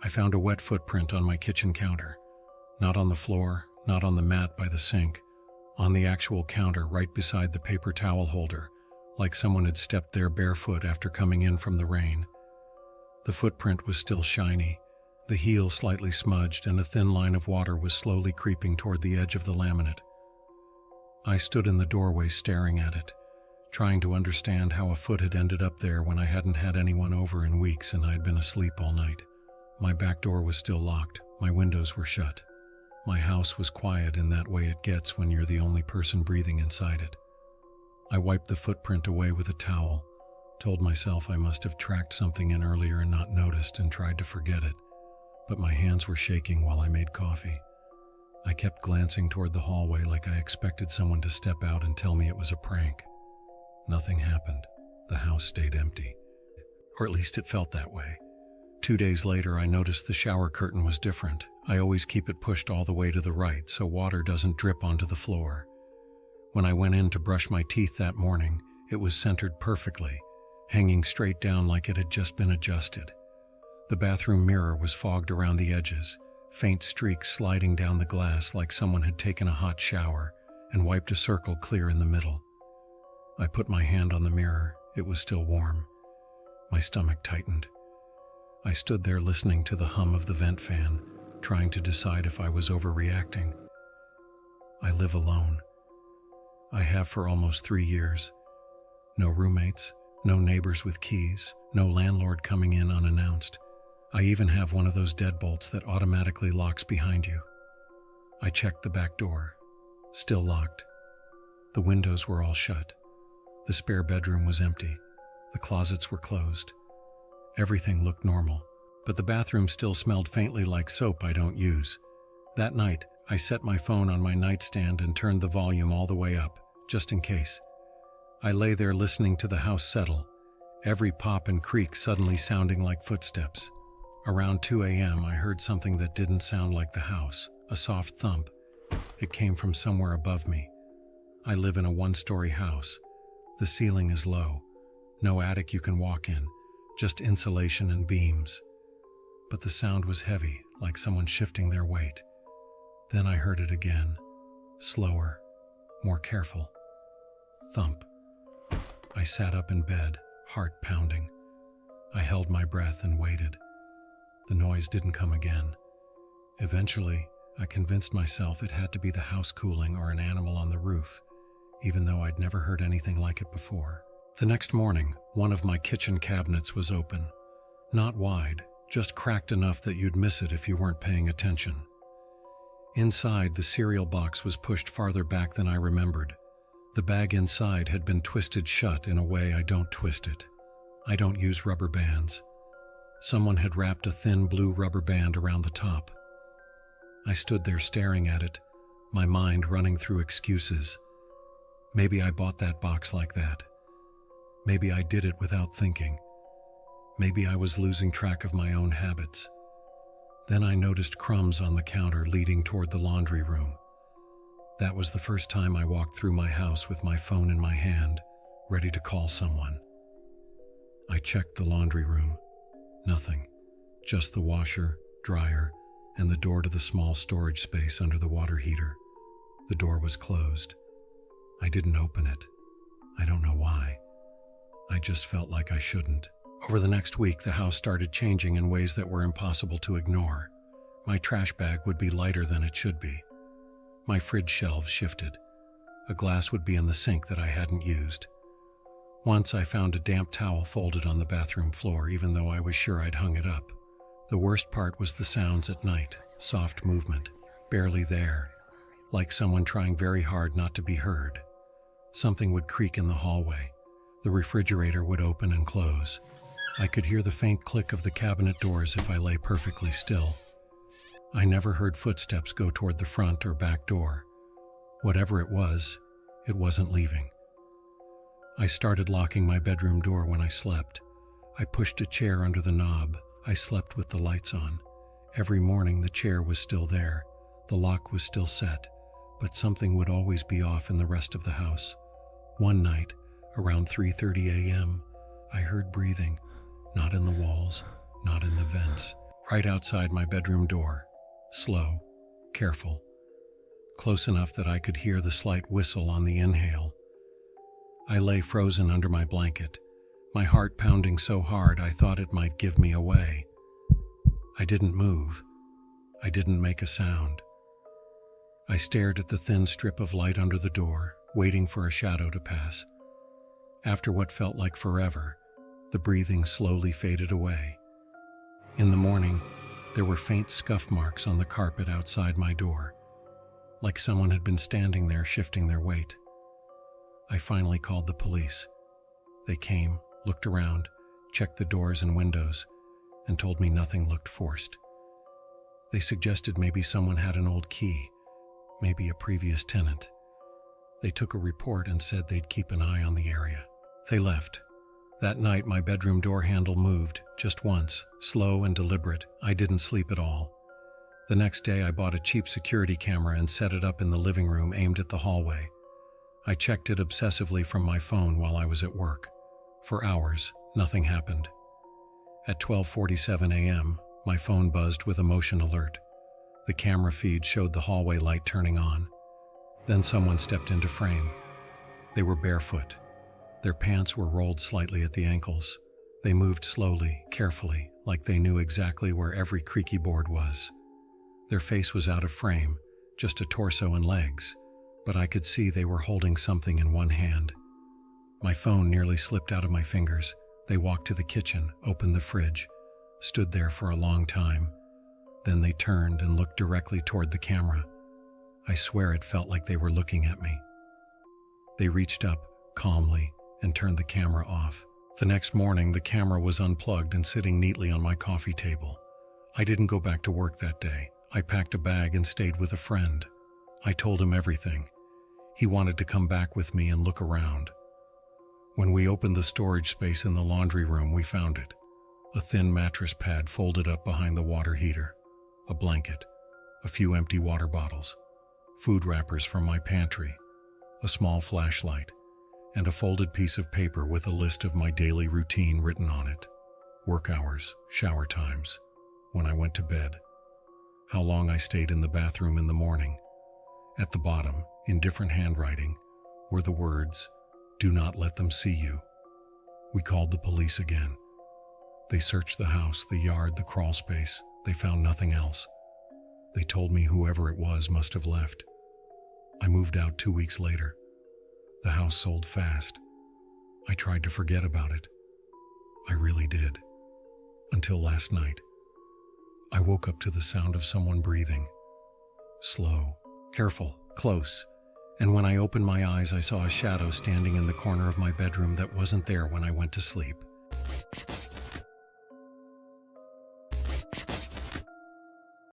I found a wet footprint on my kitchen counter. Not on the floor, not on the mat by the sink, on the actual counter right beside the paper towel holder, like someone had stepped there barefoot after coming in from the rain. The footprint was still shiny, the heel slightly smudged, and a thin line of water was slowly creeping toward the edge of the laminate. I stood in the doorway staring at it, trying to understand how a foot had ended up there when I hadn't had anyone over in weeks and I'd been asleep all night. My back door was still locked, my windows were shut. My house was quiet in that way it gets when you're the only person breathing inside it. I wiped the footprint away with a towel, told myself I must have tracked something in earlier and not noticed, and tried to forget it, but my hands were shaking while I made coffee. I kept glancing toward the hallway like I expected someone to step out and tell me it was a prank. Nothing happened. The house stayed empty. Or at least it felt that way. 2 days later, I noticed the shower curtain was different. I always keep it pushed all the way to the right so water doesn't drip onto the floor. When I went in to brush my teeth that morning, it was centered perfectly, hanging straight down like it had just been adjusted. The bathroom mirror was fogged around the edges, faint streaks sliding down the glass like someone had taken a hot shower and wiped a circle clear in the middle. I put my hand on the mirror. It was still warm. My stomach tightened. I stood there listening to the hum of the vent fan, trying to decide if I was overreacting. I live alone. I have for almost 3 years. No roommates, no neighbors with keys, no landlord coming in unannounced. I even have one of those deadbolts that automatically locks behind you. I checked the back door. Still locked. The windows were all shut. The spare bedroom was empty. The closets were closed. Everything looked normal, but the bathroom still smelled faintly like soap I don't use. That night, I set my phone on my nightstand and turned the volume all the way up, just in case. I lay there listening to the house settle, every pop and creak suddenly sounding like footsteps. Around 2 a.m., I heard something that didn't sound like the house, a soft thump. It came from somewhere above me. I live in a 1-story house. The ceiling is low. No attic you can walk in, just insulation and beams. But the sound was heavy, like someone shifting their weight. Then I heard it again, slower, more careful. Thump. I sat up in bed, heart pounding. I held my breath and waited. The noise didn't come again. Eventually, I convinced myself it had to be the house cooling or an animal on the roof, even though I'd never heard anything like it before. The next morning, one of my kitchen cabinets was open. Not wide, just cracked enough that you'd miss it if you weren't paying attention. Inside, the cereal box was pushed farther back than I remembered. The bag inside had been twisted shut in a way I don't twist it. I don't use rubber bands. Someone had wrapped a thin blue rubber band around the top. I stood there staring at it, my mind running through excuses. Maybe I bought that box like that. Maybe I did it without thinking. Maybe I was losing track of my own habits. Then I noticed crumbs on the counter leading toward the laundry room. That was the first time I walked through my house with my phone in my hand, ready to call someone. I checked the laundry room. Nothing. Just the washer, dryer, and the door to the small storage space under the water heater. The door was closed. I didn't open it. I don't know why. I just felt like I shouldn't. Over the next week, the house started changing in ways that were impossible to ignore. My trash bag would be lighter than it should be. My fridge shelves shifted. A glass would be in the sink that I hadn't used. Once I found a damp towel folded on the bathroom floor, even though I was sure I'd hung it up. The worst part was the sounds at night, soft movement, barely there, like someone trying very hard not to be heard. Something would creak in the hallway. The refrigerator would open and close. I could hear the faint click of the cabinet doors if I lay perfectly still. I never heard footsteps go toward the front or back door. Whatever it wasn't leaving. I started locking my bedroom door when I slept. I pushed a chair under the knob. I slept with the lights on. Every morning the chair was still there. The lock was still set, but something would always be off in the rest of the house. One night, around 3:30 a.m., I heard breathing, not in the walls, not in the vents, right outside my bedroom door, slow, careful, close enough that I could hear the slight whistle on the inhale. I lay frozen under my blanket, my heart pounding so hard I thought it might give me away. I didn't move. I didn't make a sound. I stared at the thin strip of light under the door, waiting for a shadow to pass. After what felt like forever, the breathing slowly faded away. In the morning, there were faint scuff marks on the carpet outside my door, like someone had been standing there shifting their weight. I finally called the police. They came, looked around, checked the doors and windows, and told me nothing looked forced. They suggested maybe someone had an old key, maybe a previous tenant. They took a report and said they'd keep an eye on the area. They left. That night, my bedroom door handle moved, just once, slow and deliberate. I didn't sleep at all. The next day, I bought a cheap security camera and set it up in the living room aimed at the hallway. I checked it obsessively from my phone while I was at work. For hours, nothing happened. At 12:47 a.m., my phone buzzed with a motion alert. The camera feed showed the hallway light turning on. Then someone stepped into frame. They were barefoot. Their pants were rolled slightly at the ankles. They moved slowly, carefully, like they knew exactly where every creaky board was. Their face was out of frame, just a torso and legs, but I could see they were holding something in one hand. My phone nearly slipped out of my fingers. They walked to the kitchen, opened the fridge, stood there for a long time. Then they turned and looked directly toward the camera. I swear it felt like they were looking at me. They reached up, calmly, and turned the camera off. The next morning, the camera was unplugged and sitting neatly on my coffee table. I didn't go back to work that day. I packed a bag and stayed with a friend. I told him everything. He wanted to come back with me and look around. When we opened the storage space in the laundry room, we found it. A thin mattress pad folded up behind the water heater, a blanket, a few empty water bottles, food wrappers from my pantry, a small flashlight, and a folded piece of paper with a list of my daily routine written on it. Work hours, shower times, when I went to bed, how long I stayed in the bathroom in the morning. At the bottom, in different handwriting, were the words, "Do not let them see you." We called the police again. They searched the house, the yard, the crawl space. They found nothing else. They told me whoever it was must have left. I moved out 2 weeks later. The house sold fast. I tried to forget about it. I really did. Until last night. I woke up to the sound of someone breathing. Slow, careful, close. And when I opened my eyes, I saw a shadow standing in the corner of my bedroom that wasn't there when I went to sleep.